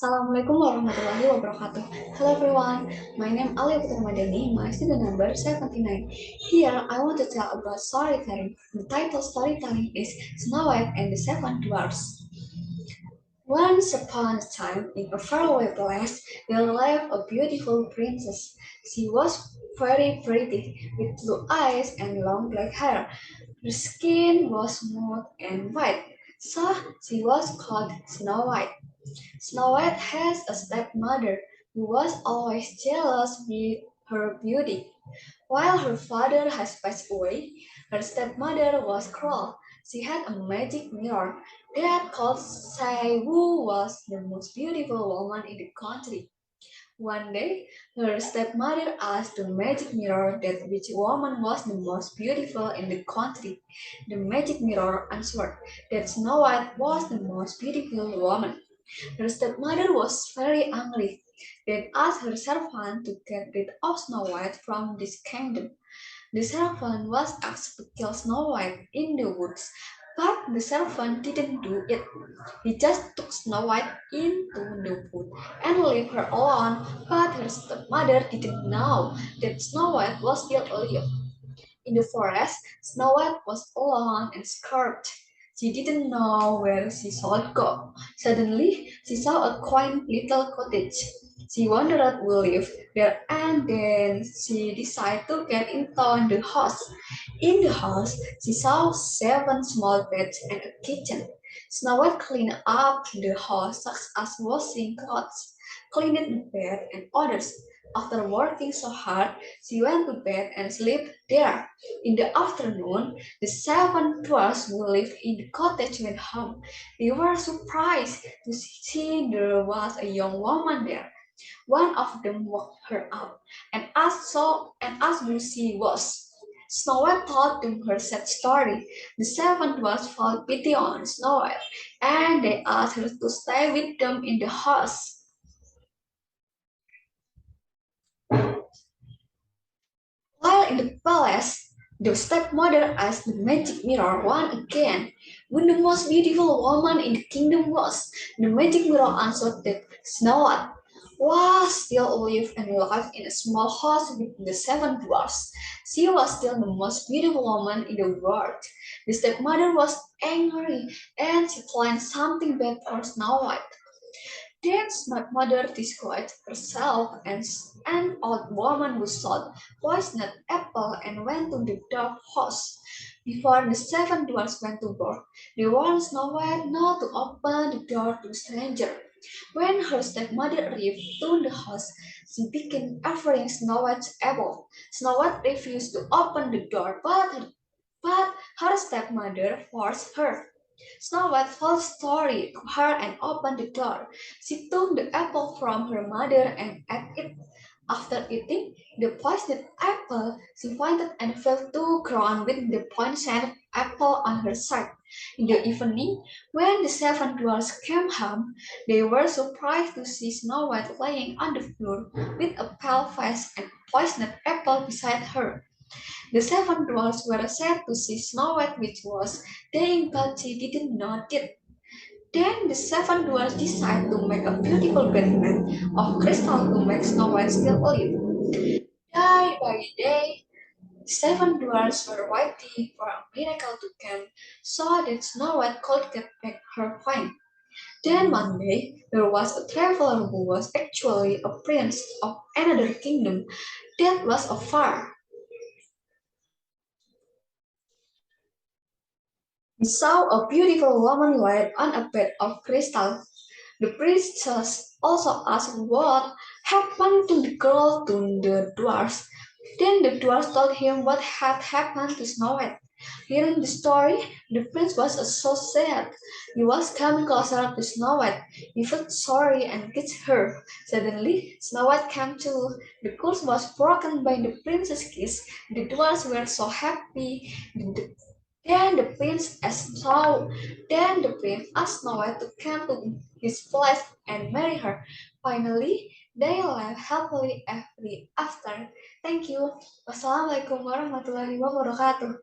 Assalamualaikum warahmatullahi wabarakatuh. Hello everyone, my name is Alya Ramadhani, my student number 79. Here I want to tell about storytelling. The title storytelling is Snow White and the Seven Dwarfs. Once upon a time, in a faraway place, there lived a beautiful princess. She was very pretty, with blue eyes and long black hair. Her skin was smooth and white, so she was called Snow White. Snow White has a stepmother who was always jealous with her beauty. While her father has passed away, her stepmother was cruel. She had a magic mirror that called say who was the most beautiful woman in the country. One day, her stepmother asked the magic mirror that which woman was the most beautiful in the country. The magic mirror answered that Snow White was the most beautiful woman. Her stepmother was very angry, then asked her servant to get rid of Snow White from this kingdom. The servant was asked to kill Snow White in the woods, but the servant didn't do it. He just took Snow White into the wood and left her alone, but her stepmother didn't know that Snow White was still alive. In the forest, Snow White was alone and scared. She didn't know where she should go. Suddenly, she saw a quaint little cottage. She wondered who lived there, and then she decided to get into the house. In the house, she saw seven small beds and a kitchen. Snow White cleaned up the house such as washing clothes, cleaned the bed and others. After working so hard, she went to bed and slept there. In the afternoon, the seven dwarfs who lived in the cottage went home. They were surprised to see there was a young woman there. One of them woke her up and asked who she was. Snow White told them her sad story. The seven dwarfs felt pity on Snow White, and they asked her to stay with them in the house. While in the palace, the stepmother asked the magic mirror once again when the most beautiful woman in the kingdom was. The magic mirror answered that Snow White was still alive and lived in a small house with the seven dwarfs. She was still the most beautiful woman in the world. The stepmother was angry and she planned something bad for Snow White. Then my mother described herself as an old woman who sold poisoned apple and went to the dark house. Before the seven dwarfs went to work, they warned Snow White not to open the door to strangers. When her stepmother arrived to the house, she began offering Snow White's apple. Snow White refused to open the door, but her stepmother forced her. Snow White told story to her and opened the door. She took the apple from her mother and ate it. After eating the poisoned apple, she fainted and fell to the ground with the poisoned apple on her side. In the evening, when the seven dwarfs came home, they were surprised to see Snow White lying on the floor with a pale face and poisoned apple beside her. The seven dwarfs were sad to see Snow White, which was dying, but she didn't know it. Then the seven dwarfs decided to make a beautiful basket of crystal to make Snow White still alive. Day by day, the seven dwarfs were waiting for a miracle to come so that Snow White could get back her queen. Then one day, there was a traveler who was actually a prince of another kingdom that was afar. He saw a beautiful woman lying on a bed of crystal. The princess also asked what happened to the girl to the dwarfs. Then the dwarfs told him what had happened to Snow White. Hearing the story, the prince was so sad. He was coming closer to Snow White. He felt sorry and kissed her. Suddenly, Snow White came to. The curse was broken by the prince's kiss. The dwarfs were so happy. The then the prince asked Snow White to come to his palace and marry her. Finally, they lived happily ever after. Thank you. Wassalamualaikum warahmatullahi wabarakatuh.